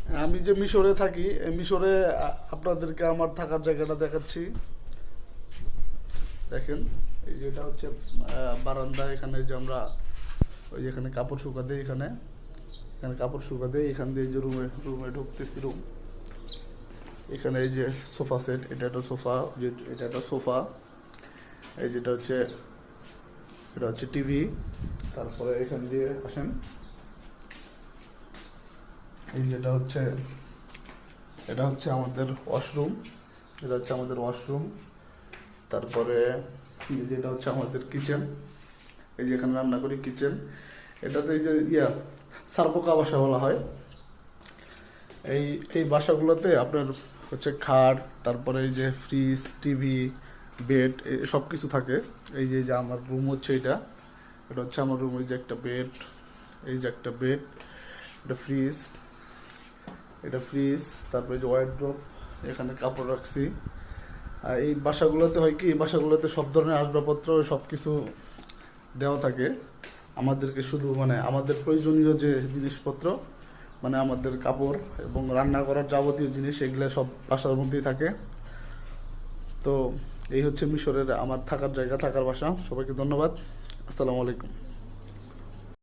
আমি যে মিশরে থাকি, এই মিশরে আপনাদেরকে আমার থাকার জায়গাটা দেখাচ্ছি। দেখেন, এই যেটা হচ্ছে বারান্দা। এখানে যে আমরা ওই যেখানে কাপড় শুকা দিই, এখানে এখানে কাপড় শুকা দিই, এখান দিয়ে যে রুমে রুমে ঢুকতেছি। রুম, এখানে এই যে সোফা সেট, এটা একটা সোফা, যে এটা একটা সোফা। এই যেটা হচ্ছে, এটা হচ্ছে টিভি। তারপরে এখান দিয়ে আসেন, এই যেটা হচ্ছে, এটা হচ্ছে আমাদের ওয়াশরুম। এটা হচ্ছে আমাদের ওয়াশরুম। তারপরে যেটা হচ্ছে আমাদের কিচেন, এই যে এখানে রান্না করি, কিচেন। এটাতে এই যে সারপোকা বাসা বলা হয়। এই এই বাসাগুলোতে আপনার হচ্ছে খাট, তারপরে এই যে ফ্রিজ, টিভি, বেড, সব কিছু থাকে। এই যে আমার রুম হচ্ছে এটা, এটা হচ্ছে আমার রুম। এই যে একটা বেড, এই যে একটা বেড, এটা ফ্রিজ, এটা ফ্রিজ। তারপরে যে ওয়ার্ড্রোব, এখানে কাপড় রাখছি। আর এই বাসাগুলোতে হয় কি, এই বাসাগুলোতে সব ধরনের আসবাবপত্র সব কিছু দেওয়া থাকে আমাদেরকে। শুধু মানে আমাদের প্রয়োজনীয় যে জিনিসপত্র, মানে আমাদের কাপড় এবং রান্না করার যাবতীয় জিনিস, এগুলো সব বাসার মধ্যেই থাকে। তো এই হচ্ছে মিশরের আমার থাকার জায়গা, থাকার বাসা। সবাইকে ধন্যবাদ। আসসালামু আলাইকুম।